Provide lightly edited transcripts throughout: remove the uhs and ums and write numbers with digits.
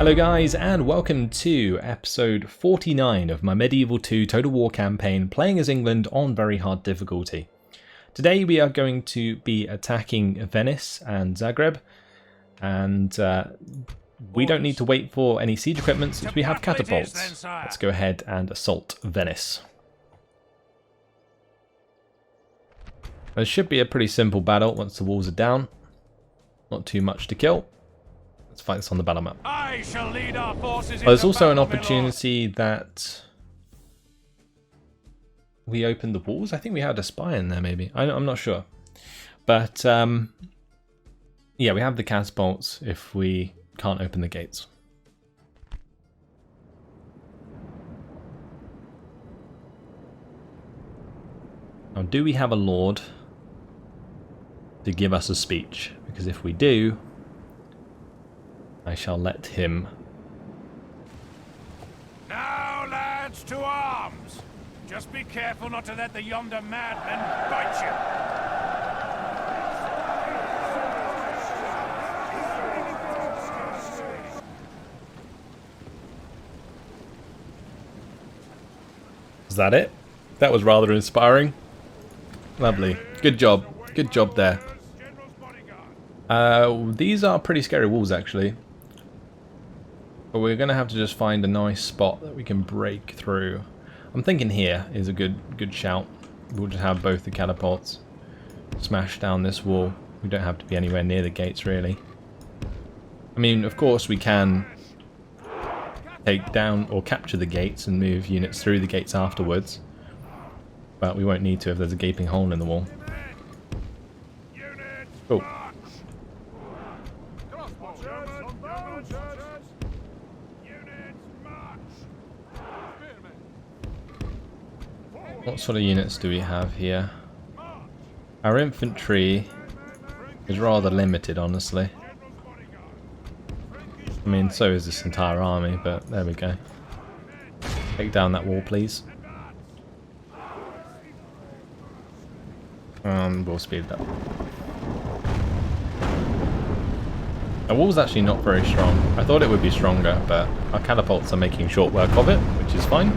Hello guys, and welcome to episode 49 of my Medieval 2 Total War campaign, playing as England on very hard difficulty. Today we are going to be attacking Venice and Zagreb, and we don't need to wait for any siege equipment since we have catapults. Let's go ahead and assault Venice. This should be a pretty simple battle once the walls are down. Not too much to kill. Let's fight this on the battle map. I shall lead our forces. There's also an opportunity that we opened the walls. I think we had a spy in there, maybe. I'm not sure. But yeah, we have the catapults if we can't open the gates. Now, do we have a lord to give us a speech? Because if we do, I shall let him. Now, lads, to arms! Just be careful not to let the yonder madmen bite you. Is that it? That was rather inspiring. Lovely. Good job. Good job there. These are pretty scary walls, actually. But we're going to have to just find a nice spot that we can break through. I'm thinking here is a good shout. We'll just have both the catapults smash down this wall. We don't have to be anywhere near the gates, really. I mean, of course, we can take down or capture the gates and move units through the gates afterwards. But we won't need to if there's a gaping hole in the wall. Cool. What sort of units do we have here? Our infantry is rather limited, honestly. I mean, so is this entire army, but there we go. Take down that wall, please. We'll speed it up. The wall's actually not very strong. I thought it would be stronger, but our catapults are making short work of it, which is fine.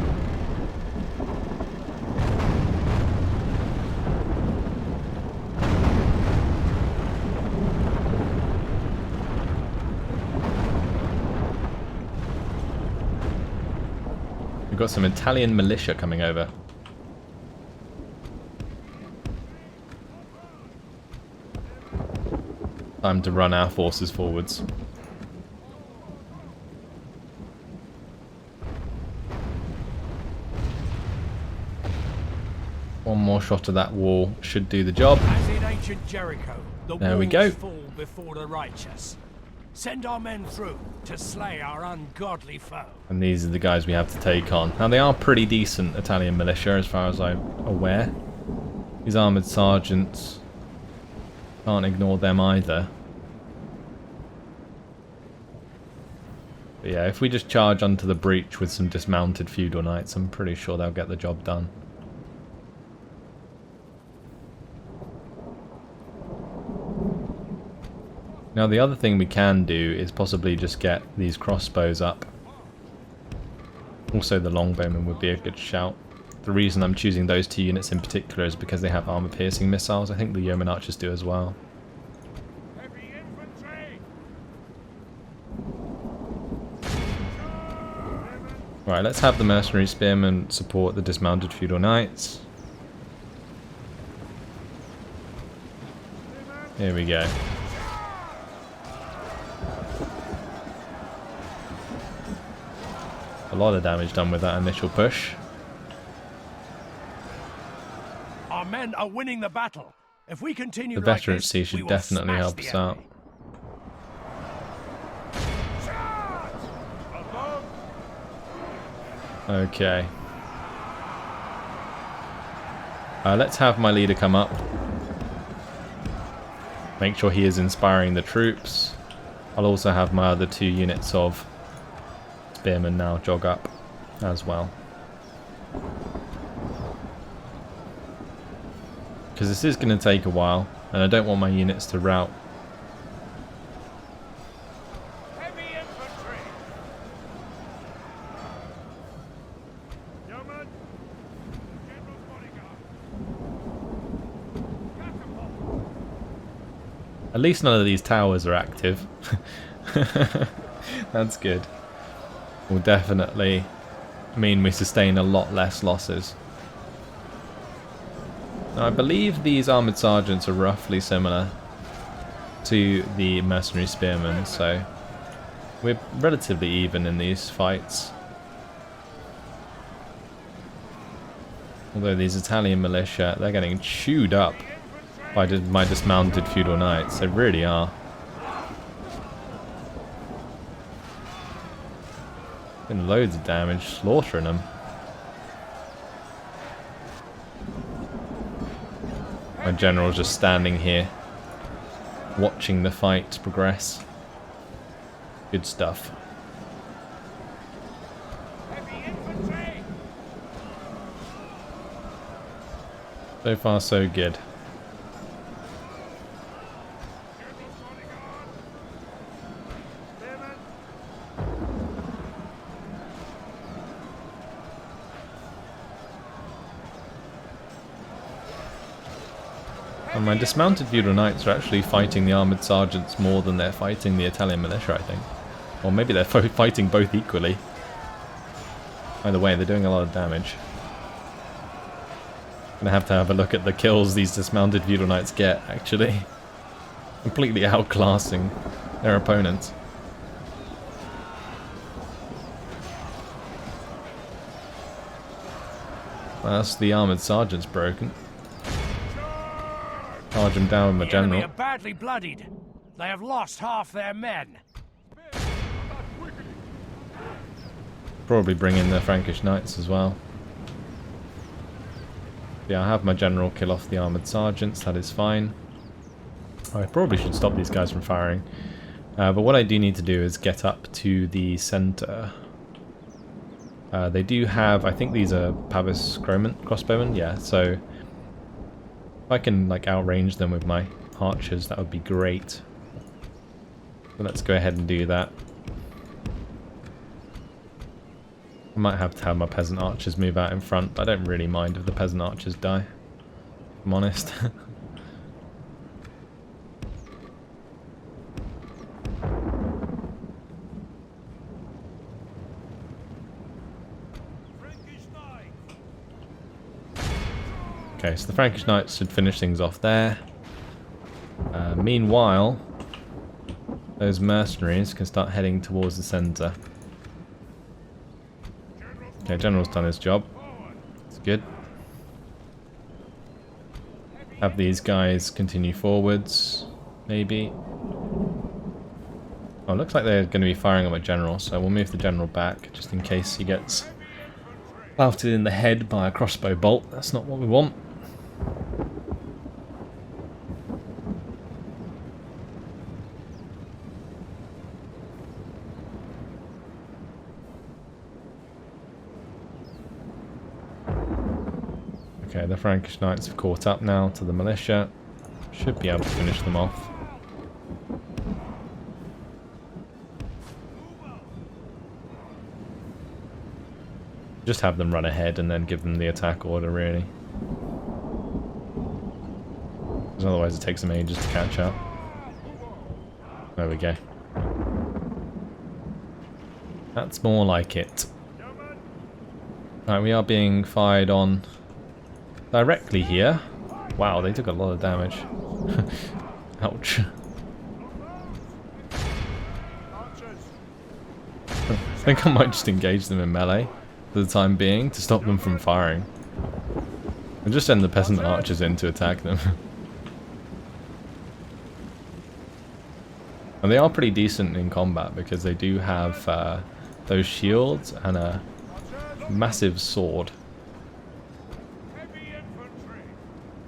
We've got some Italian militia coming over. Time to run our forces forwards. One more shot of that wall should do the job. As in ancient Jericho, the there we walls go. fall before the righteous. Send our men through to slay our ungodly foe. And these are the guys we have to take on. Now, they are pretty decent Italian militia, as far as I'm aware. These armoured sergeants, can't ignore them either. But yeah, if we just charge onto the breach with some dismounted feudal knights, I'm pretty sure they'll get the job done. Now, the other thing we can do is possibly just get these crossbows up. Also, the longbowmen would be a good shout. The reason I'm choosing those two units in particular is because they have armor-piercing missiles. I think the yeoman archers do as well. Heavy infantry! Right, let's have the mercenary spearmen support the dismounted feudal knights. Here we go. A lot of damage done with that initial push. Our men are winning the battle. If we continue The like veterancy this, we should will definitely smash help the us out. enemy. Okay. Let's have my leader come up. Make sure he is inspiring the troops. I'll also have my other two units of spearmen now jog up as well. Because this is going to take a while, and I don't want my units to rout. Heavy infantry! At least none of these towers are active. That's good. Will definitely mean we sustain a lot less losses. Now, I believe these armoured sergeants are roughly similar to the mercenary spearmen, so we're relatively even in these fights. Although these Italian militia, they're getting chewed up by my dismounted feudal knights. They really are. Been loads of damage, slaughtering them. My general's just standing here, watching the fight progress. Good stuff. So far, so good. And my dismounted feudal knights are actually fighting the armoured sergeants more than they're fighting the Italian militia, I think. Or maybe they're fighting both equally. Either way, they're doing a lot of damage. Gonna have to have a look at the kills these dismounted feudal knights get, actually. Completely outclassing their opponents. That's the armoured sergeant's broken. Charge him down with my general. The enemy are badly bloodied. They have lost half their men. Probably bring in the Frankish knights as well. Yeah, I'll have my general kill off the armoured sergeants, that is fine. I probably should stop these guys from firing. But what I do need to do is get up to the centre. They do have, I think these are Pavis crossbowmen, yeah, so if I can like outrange them with my archers, that would be great. So let's go ahead and do that. I might have to have my peasant archers move out in front, but I don't really mind if the peasant archers die, if I'm honest. Okay, so the Frankish knights should finish things off there. Meanwhile, those mercenaries can start heading towards the centre. Okay, general's done his job. It's good. Have these guys continue forwards, maybe. Oh, it looks like they're going to be firing on my general, so we'll move the general back just in case he gets bouted in the head by a crossbow bolt. That's not what we want. Okay, the Frankish knights have caught up now to the militia. Should be able to finish them off. Just have them run ahead and then give them the attack order, really. Because otherwise it takes them ages to catch up. There we go. That's more like it. Right, we are being fired on directly here. Wow, they took a lot of damage. Ouch. I think I might just engage them in melee for the time being to stop them from firing. And just send the peasant archers in to attack them. And they are pretty decent in combat because they do have those shields and a massive sword.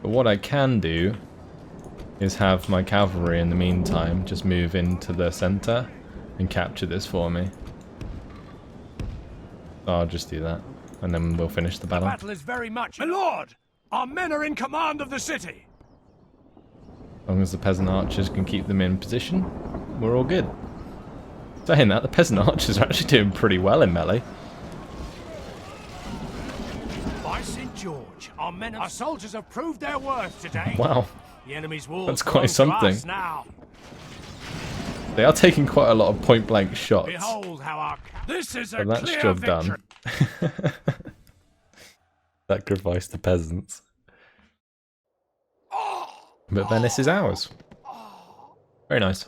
But what I can do is have my cavalry in the meantime just move into the centre and capture this for me. So I'll just do that, and then we'll finish the battle. The battle is very much... My lord! Our men are in command of the city! As long as the peasant archers can keep them in position, we're all good. Saying that, the peasant archers are actually doing pretty well in melee. By St. George, our soldiers have proved their worth today. Wow. The enemy's walls That's quite belong to us something. now. They are taking quite a lot of point blank shots. Behold how our this is a But that's clear job victory. done. Sacrifice the peasants. But Venice is ours. Very nice.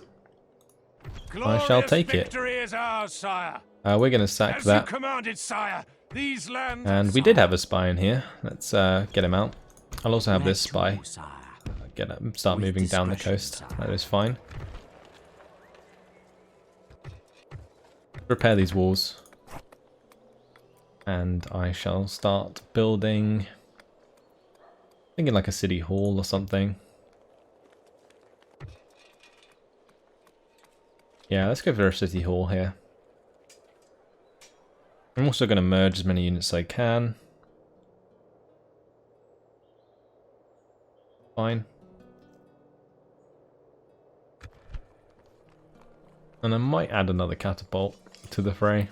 I shall take it. Victory is ours, sire. We're going to sack As that. you commanded, sire. These lands. And we did have a spy in here. Let's get him out. I'll also have this spy. Start moving down the coast. That is fine. Repair these walls. And I shall start building... thinking like a city hall or something. Yeah, let's go for a city hall here. I'm also going to merge as many units as I can. Fine. And I might add another catapult to the fray.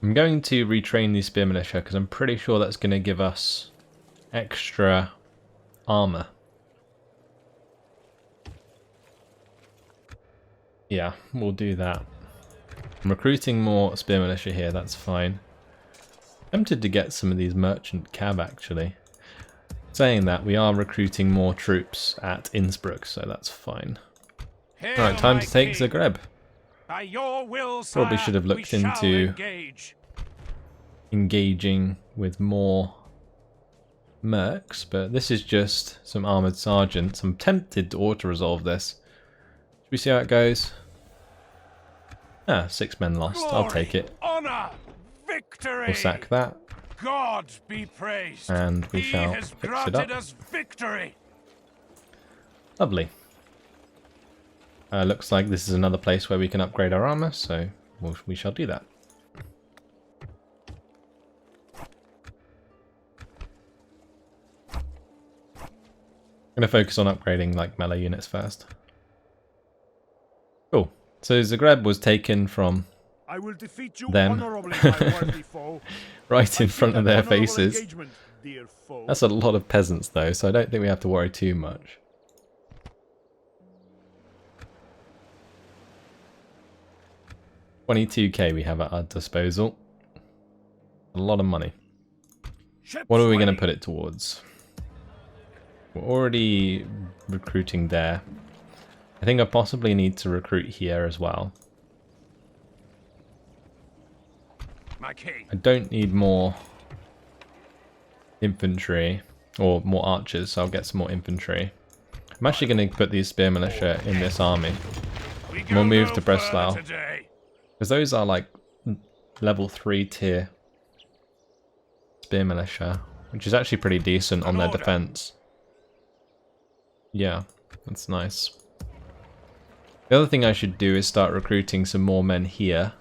I'm going to retrain these spear militia because I'm pretty sure that's going to give us extra armor. Yeah, we'll do that. I'm recruiting more spear militia here, that's fine. Tempted to get some of these merchant cab actually. Saying that, we are recruiting more troops at Innsbruck, so that's fine. Alright, time to take Zagreb. By your will, sire, Probably should have looked into engaging with more mercs, but this is just some armoured sergeants. I'm tempted to auto-resolve this. Should we see how it goes? 6 men lost. Glory, I'll take it. Honor, victory. We'll sack that. God be praised. And we He shall has fix it granted up. us victory. Lovely. Looks like this is another place where we can upgrade our armor, so we shall do that. I'm going to focus on upgrading like melee units first. Cool. So Zagreb was taken from I will defeat you them honorably, my worthy foe. right in front of their Honorable faces. engagement, dear foe. That's a lot of peasants though, so I don't think we have to worry too much. $22k we have at our disposal. A lot of money. What are we going to put it towards? We're already recruiting there. I think I possibly need to recruit here as well. My king. I don't need more infantry or more archers, so I'll get some more infantry. I'm actually going to put these spear militia in this army. We'll move to Breslau. Because those are like level 3 tier spear militia, which is actually pretty decent on their defense. Yeah, that's nice. The other thing I should do is start recruiting some more men here.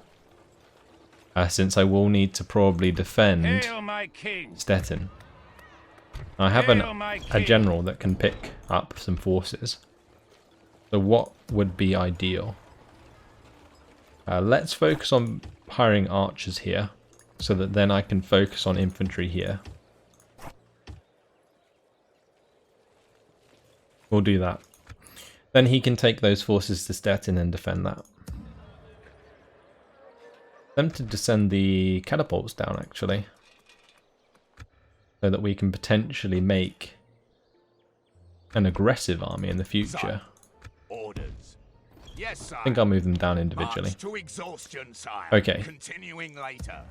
Since I will need to probably defend Stettin. I have a general that can pick up some forces. So what would be ideal? Let's focus on hiring archers here, so that then I can focus on infantry here. We'll do that. Then he can take those forces to Stettin and defend that. Tempted to send the catapults down actually, so that we can potentially make an aggressive army in the future. Orders. Yes, sire. I think I'll move them down individually. March to exhaustion, sire. Okay. Continuing later.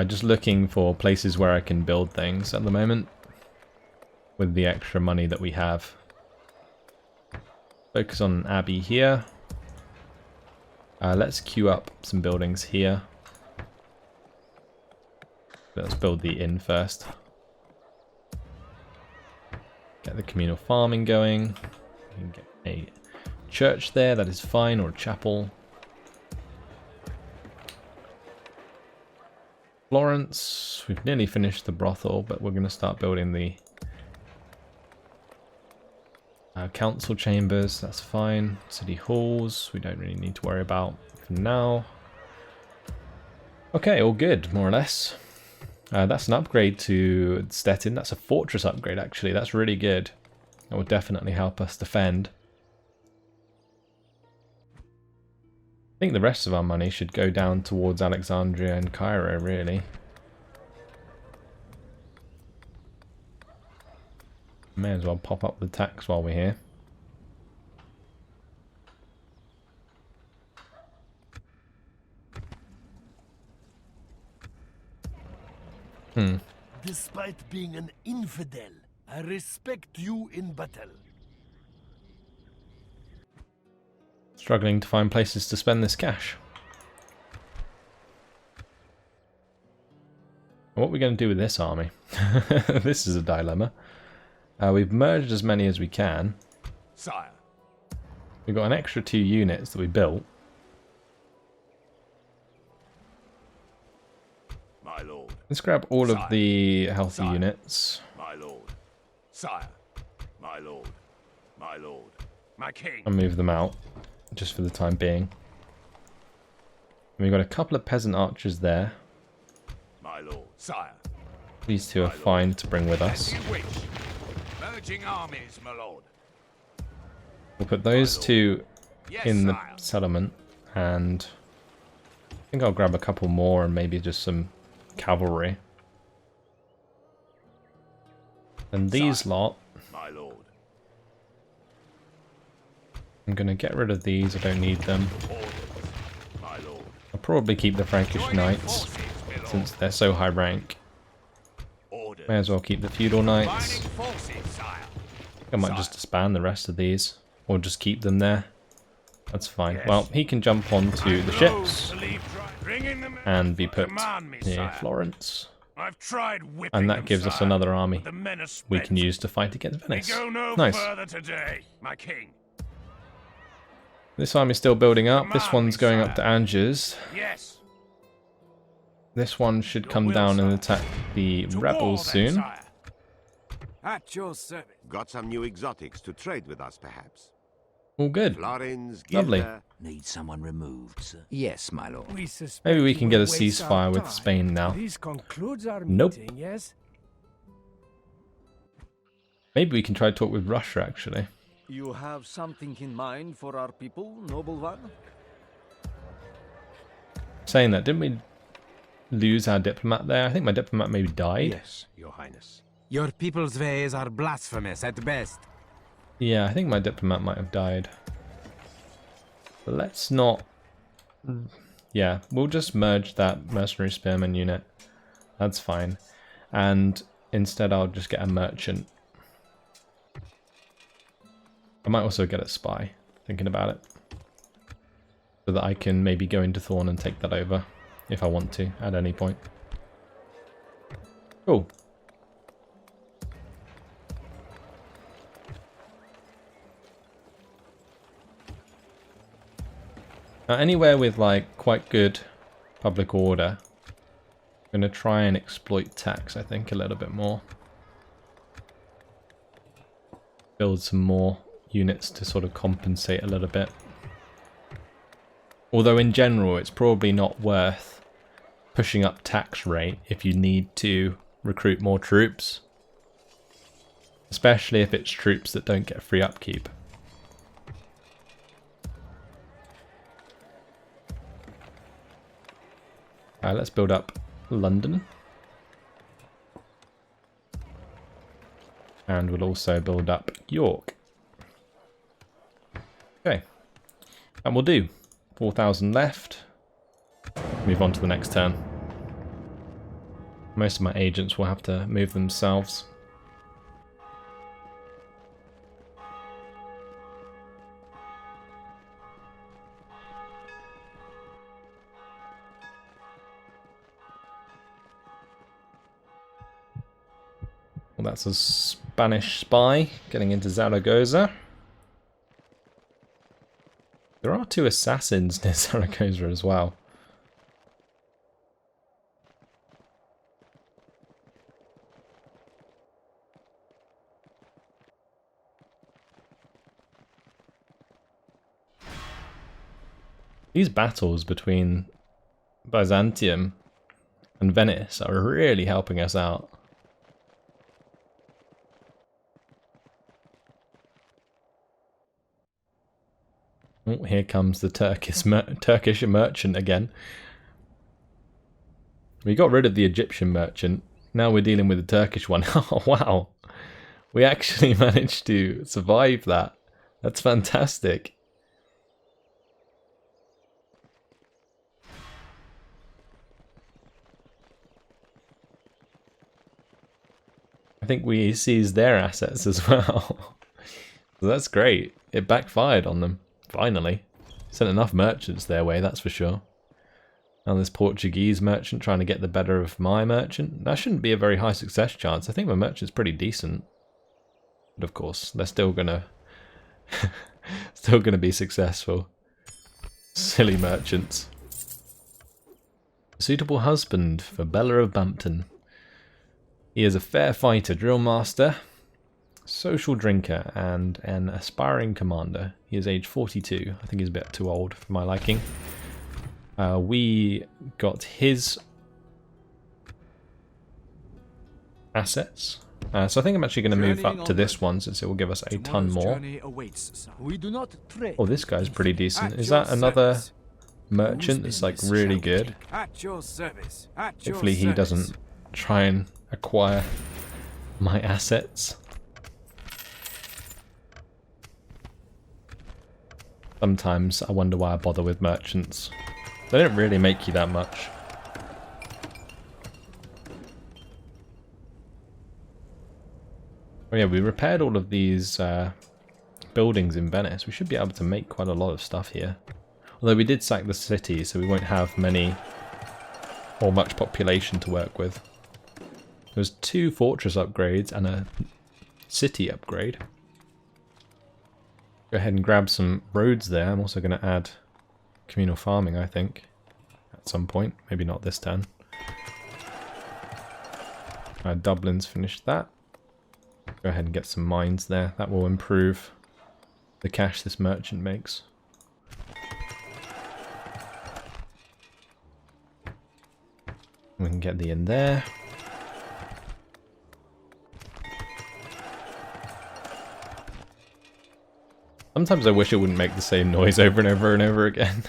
Just looking for places where I can build things at the moment with the extra money that we have. Focus on Abbey here. Let's queue up some buildings here. Let's build the inn first. Get the communal farming going. We can get a church there, that is fine, or a chapel. Florence, we've nearly finished the brothel, but we're going to start building the Council chambers, that's fine. City halls, we don't really need to worry about for now. Okay, all good, more or less. That's an upgrade to Stettin. That's a fortress upgrade, actually. That's really good. That will definitely help us defend. I think the rest of our money should go down towards Alexandria and Cairo, really. May as well pop up the tax while we're here. Despite being an infidel, I respect you in battle. Struggling to find places to spend this cash. What are we going to do with this army? This is a dilemma. We've merged as many as we can. Sire. We've got an extra 2 units that we built. My lord. Let's grab all Sire. of the healthy Sire. units. My lord. Sire. My lord. My lord. My king. And move them out, just for the time being. And we've got a couple of peasant archers there. My lord. Sire. These two are My lord. fine to bring with us. As you wish. Merging armies, my lord. We'll put those lord. two Yes, in the sire. settlement, and I think I'll grab a couple more and maybe just some cavalry. And these Sire. lot, My lord. I'm going to get rid of these, I don't need them. Orders. My lord. I'll probably keep the Frankish Joining knights, forces, my lord. since they're so high rank. Orders. May as well keep the feudal knights. Combining forces, sire. I might Sire. just disband the rest of these, or just keep them there. That's fine. Yes. Well, he can jump onto the ships Bringing them and be put Command me, near sire. Florence. I've tried whipping And that them, gives us sire, another army but the men are we spent. can use to fight against We Venice. go no Nice. further today, my king. This army's still building up. This Command one's me, going sire. up to Angers. Yes. This one should Your come will, down and sire. attack the To rebels war, then, soon. sire. At your service. Got some new exotics to trade with us, perhaps? All good. Florins, Lovely. Gilda. Need someone removed, sir? Yes, my lord. We suspect Maybe we you can will get a waste our ceasefire with time. Spain now. This concludes our Nope. meeting, yes? Maybe we can try to talk with Russia, actually. You have something in mind for our people, noble one? Saying that, didn't we lose our diplomat there? I think my diplomat maybe died. Yes, your highness. Your people's ways are blasphemous at best. Yeah, I think my diplomat might have died. But let's not... Yeah, we'll just merge that mercenary spearman unit. That's fine. And instead I'll just get a merchant. I might also get a spy, thinking about it. So that I can maybe go into Thorn and take that over, if I want to, at any point. Cool. Now, anywhere with like quite good public order, I'm going to try and exploit tax, I think, a little bit more. Build some more units to sort of compensate a little bit. Although in general, it's probably not worth pushing up tax rate if you need to recruit more troops. Especially if it's troops that don't get free upkeep. Let's build up London. And we'll also build up York. Okay. And we'll do. 4,000 left. Move on to the next turn. Most of my agents will have to move themselves. Well, that's a Spanish spy getting into Zaragoza. There are 2 assassins near Zaragoza as well. These battles between Byzantium and Venice are really helping us out. Oh, here comes the Turkish merchant again. We got rid of the Egyptian merchant. Now we're dealing with the Turkish one. Oh, wow. We actually managed to survive that. That's fantastic. I think we seized their assets as well. So that's great. It backfired on them. Finally. Sent enough merchants their way, that's for sure. Now this Portuguese merchant trying to get the better of my merchant. That shouldn't be a very high success chance. I think my merchant's pretty decent. But of course, they're still gonna be successful. Silly merchants. A suitable husband for Bella of Bampton. He is a fair fighter, drill master, social drinker, and an aspiring commander. He is age 42. I think he's a bit too old for my liking. We got his assets. So I think I'm actually going to move up to this one since it will give us a ton more. We do not trade. Oh, this guy's pretty decent. Is that another merchant that's like really good? At your service. Hopefully he doesn't try and acquire my assets. Sometimes I wonder why I bother with merchants. They don't really make you that much. Oh yeah, we repaired all of these buildings in Venice. We should be able to make quite a lot of stuff here. Although we did sack the city, so we won't have many or much population to work with. There's 2 fortress upgrades and a city upgrade. Go ahead and grab some roads there. I'm also going to add communal farming, I think, at some point. Maybe not this turn. Dublin's finished that. Go ahead and get some mines there. That will improve the cash this merchant makes. We can get the inn there. Sometimes I wish it wouldn't make the same noise over and over and over again.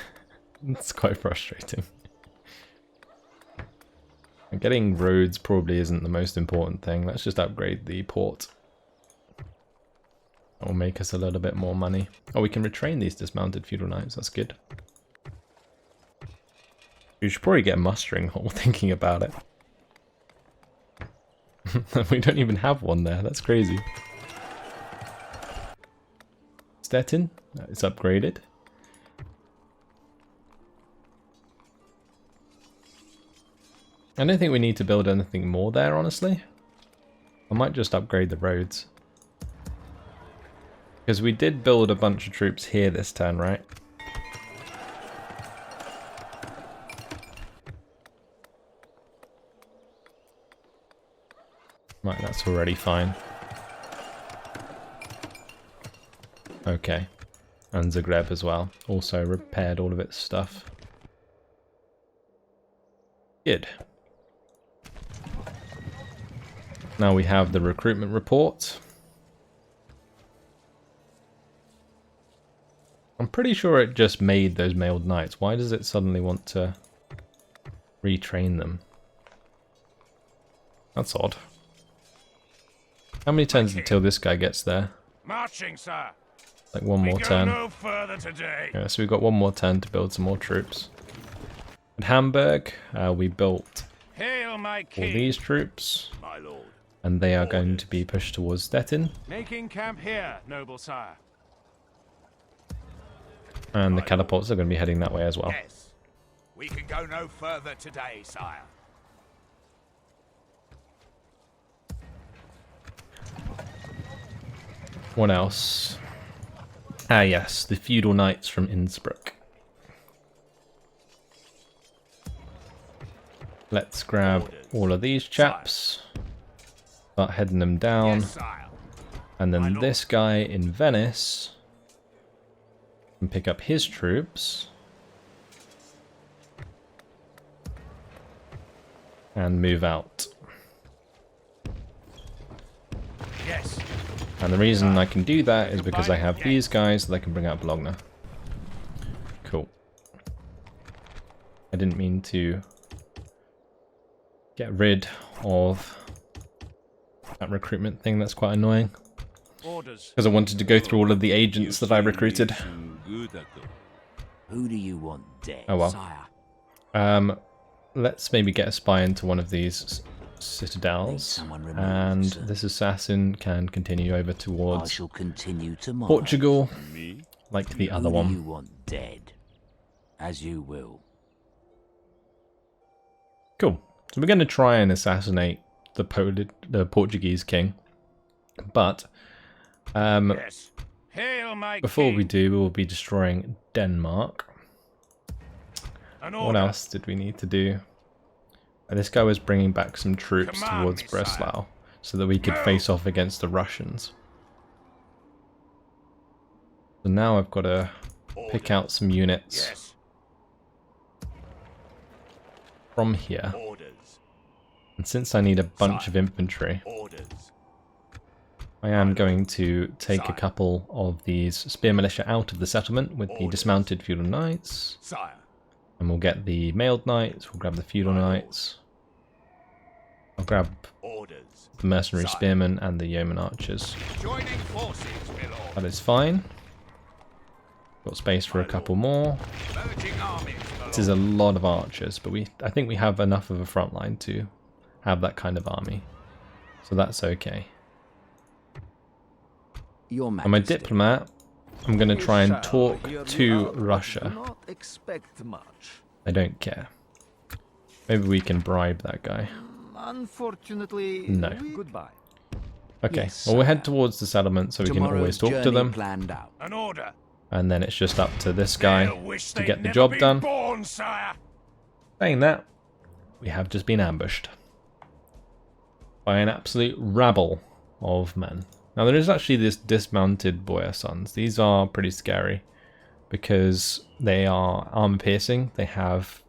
It's quite frustrating. And getting roads probably isn't the most important thing. Let's just upgrade the port. That will make us a little bit more money. Oh, we can retrain these dismounted feudal knights. That's good. You should probably get a mustering hall thinking about it. We don't even have one there. That's crazy. Stettin, it's upgraded. I don't think we need to build anything more there, honestly. I might just upgrade the roads. Because we did build a bunch of troops here this turn, right? Right, that's already fine. Okay. And Zagreb as well. Also repaired all of its stuff. Good. Now we have the recruitment report. I'm pretty sure it just made those mailed knights. Why does it suddenly want to retrain them? That's odd. How many turns until this guy gets there? Marching, sir. Like one more turn. No further today. Yeah, so we've got one more turn to build some more troops. At Hamburg, we built Hail, my all king. these troops, My lord. and they are going to be pushed towards Stettin. Making camp here, noble sire. And the catapults are going to be heading that way as well. Yes. We can go no further today, sire. What else? Ah yes, the feudal knights from Innsbruck. Let's grab all of these chaps. Start heading them down. Yes, sire. And then this guy in Venice can pick up his troops and move out. Yes. And the reason I can do that is because I have these guys that I can bring out Bologna. Cool. I didn't mean to get rid of that recruitment thing. That's quite annoying. Orders. Because I wanted to go through all of the agents that I recruited. Who do you want dead, Oh well. sire? Let's maybe get a spy into one of these citadels. And this assassin can continue over I towards shall continue tomorrow. Portugal, like the other Who do one. you want dead? As you will. Cool. So we're going to try and assassinate the Portuguese king. But Yes. Hail my before king. we do, we will be destroying Denmark. An What order. else did we need to do? This guy was bringing back some troops Command towards me, Breslau sire. so that we could face off against the Russians. So now I've got to pick out some units Yes. from here. Orders. And since I need a bunch of infantry, Orders. I am going to take a Sire. couple of these spear militia out of the settlement with the dismounted feudal knights. Sire. And we'll get the mailed knights, we'll grab the feudal knights. I'll grab Orders. the mercenary Sire. spearmen and the yeoman archers. Joining forces, my lord. That is fine. Got space for a couple more. Merging armies, my This is a lot of archers, but I think we have enough of a front line to have that kind of army. So that's okay. Your And my Majesty. diplomat, I'm going to try and Shall talk hear me to out, but do Russia. not expect much. I don't care. Maybe we can bribe that guy. Unfortunately, No. goodbye. Okay, Yes, well we'll head sire. towards the settlement so we can Tomorrow's always talk to journey them. planned out. An order. And then it's just up to this guy They'll wish to they'd get the never job been done. Born, sire. Saying that, we have just been ambushed by an absolute rabble of men. Now there is actually this dismounted boyar sons. These are pretty scary because they are armor piercing. They have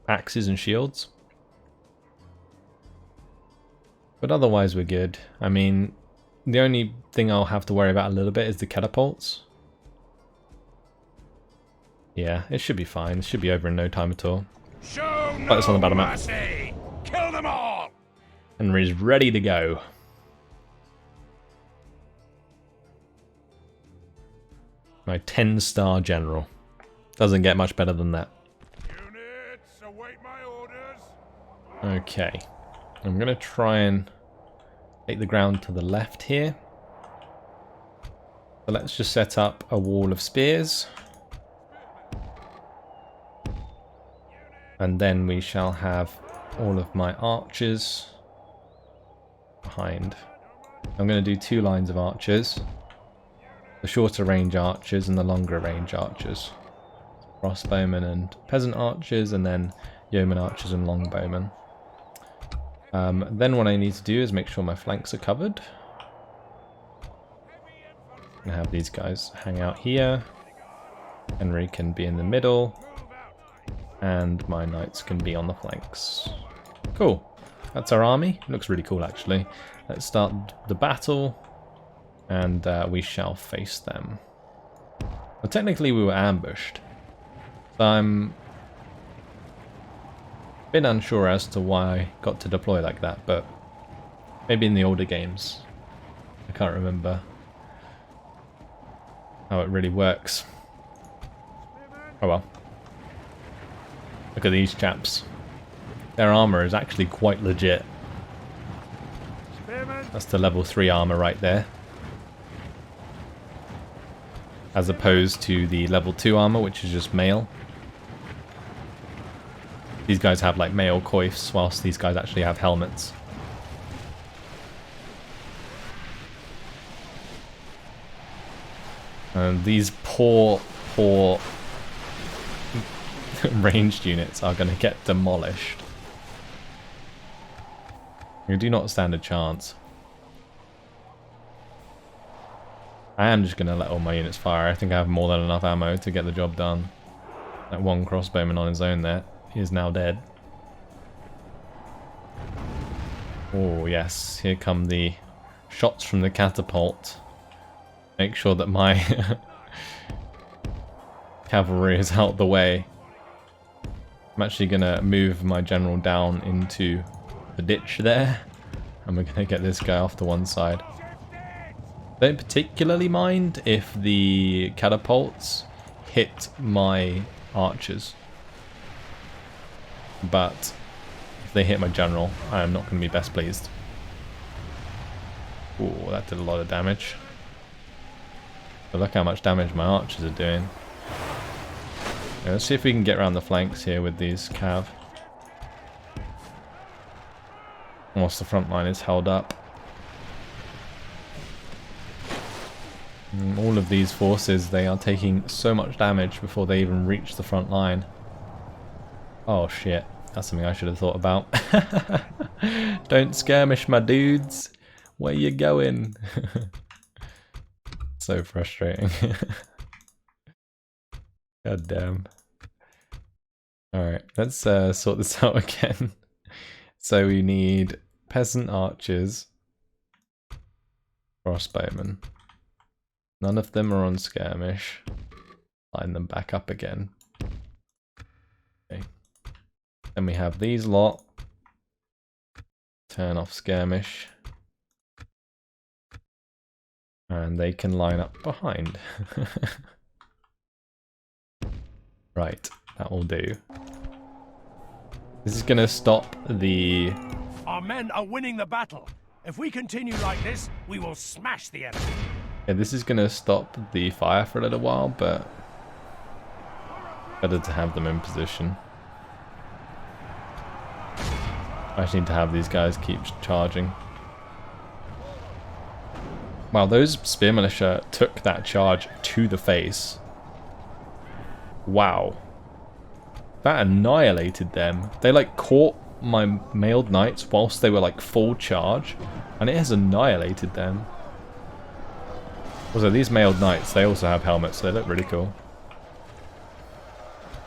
axes and shields. But otherwise we're good. I mean, the only thing I'll have to worry about a little bit is the catapults. Yeah, it should be fine. It should be over in no time at all. Show But it's on the no battle map. mercy. Kill them all. Henry's ready to go. My 10-star general. Doesn't get much better than that. Units, await my orders. Okay. I'm going to try and take the ground to the left here. So let's just set up a wall of spears. And then we shall have all of my archers behind. I'm going to do 2 lines of archers. The shorter range archers and the longer range archers. Crossbowmen and peasant archers, and then yeoman archers and longbowmen. Then what I need to do is make sure my flanks are covered. I'm going to have these guys hang out here. Henry can be in the middle. And my knights can be on the flanks. Cool. That's our army. Looks really cool, actually. Let's start the battle, and we shall face them. Well, technically we were ambushed. So I'm a bit unsure as to why I got to deploy like that, but maybe in the older games. I can't remember how it really works. Oh well. Look at these chaps. Their armor is actually quite legit. That's the level 3 armor right there. As opposed to the level 2 armor, which is just mail. These guys have like mail coifs, whilst these guys actually have helmets. And these poor ranged units are going to get demolished. You do not stand a chance. I am just going to let all my units fire. I think I have more than enough ammo to get the job done. That one crossbowman on his own there, he is now dead. Oh yes, here come the shots from the catapult. Make sure that my cavalry is out the way. I'm actually going to move my general down into the ditch there. And we're going to get this guy off to one side. Don't particularly mind if the catapults hit my archers. But if they hit my general, I am not going to be best pleased. Ooh, that did a lot of damage. But look how much damage my archers are doing. Yeah, let's see if we can get around the flanks here with these cav. Whilst the front line is held up. And all of these forces, they are taking so much damage before they even reach the front line. Oh shit, that's something I should have thought about. Don't skirmish, my dudes. Where you going? So frustrating. God damn. Alright, let's sort this out again. So we need peasant archers, crossbowmen. None of them are on skirmish. Line them back up again. Okay. Then we have these lot. Turn off skirmish. And they can line up behind. Right, that will do. This is going to stop the... Our men are winning the battle. If we continue like this, we will smash the enemy. Yeah, this is going to stop the fire for a little while, but better to have them in position. I just need to have these guys keep charging. Wow, those spear militia took that charge to the face. Wow. That annihilated them. They like caught my mailed knights whilst they were like full charge, and it has annihilated them. Also, these mailed knights, they also have helmets, so they look really cool.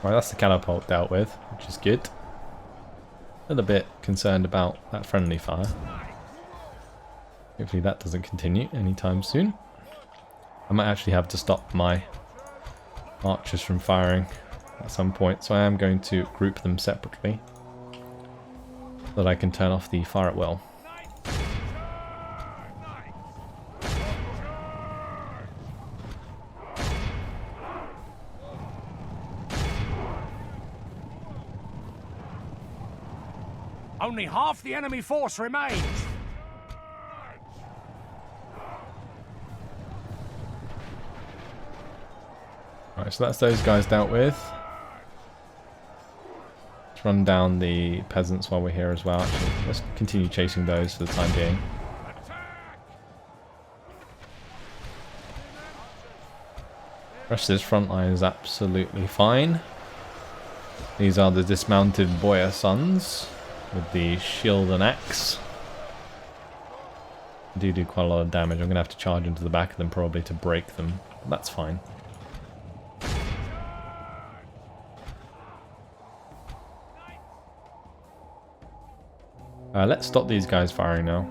Right, that's the catapult dealt with, which is good. A little bit concerned about that friendly fire. Hopefully that doesn't continue anytime soon. I might actually have to stop my archers from firing at some point, so I am going to group them separately so that I can turn off the fire at will. Only half the enemy force remains. Right, so that's those guys dealt with. Let's run down the peasants while we're here as well. Actually, let's continue chasing those for the time being. The rest of this front line is absolutely fine. These are the dismounted boyar sons with the shield and axe. They do quite a lot of damage. I'm going to have to charge into the back of them probably to break them. But that's fine. Let's stop these guys firing now.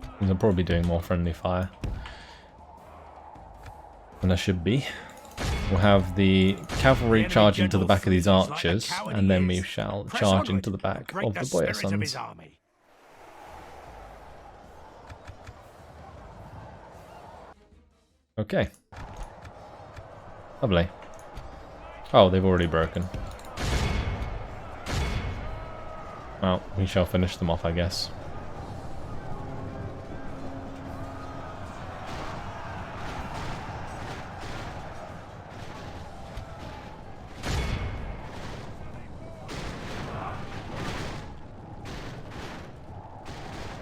Because I'm probably doing more friendly fire than I should be. We'll have the cavalry charge into the back of these archers, and then we shall charge into the back of the boyar sons. Okay. Lovely. Oh, they've already broken. Well, we shall finish them off, I guess.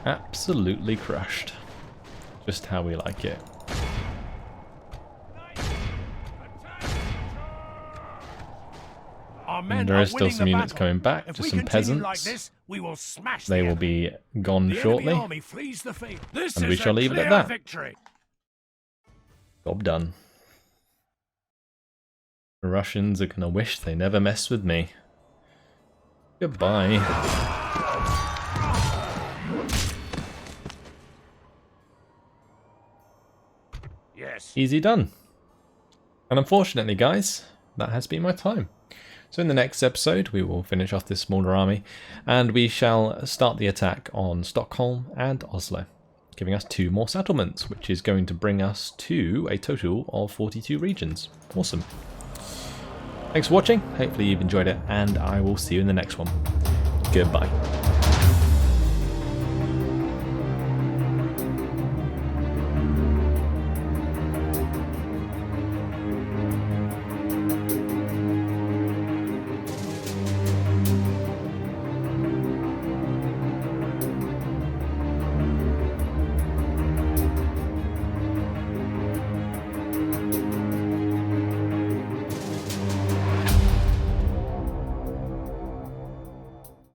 Absolutely crushed. Just how we like it. And there is still some units coming back, just some peasants. They will be gone shortly. And we shall leave it at that. Job done. The Russians are going to wish they never messed with me. Goodbye. Easy done. And unfortunately, guys, that has been my time. So in the next episode, we will finish off this smaller army, and we shall start the attack on Stockholm and Oslo, giving us 2 more settlements, which is going to bring us to a total of 42 regions. Awesome. Thanks for watching. Hopefully you've enjoyed it, and I will see you in the next one. Goodbye.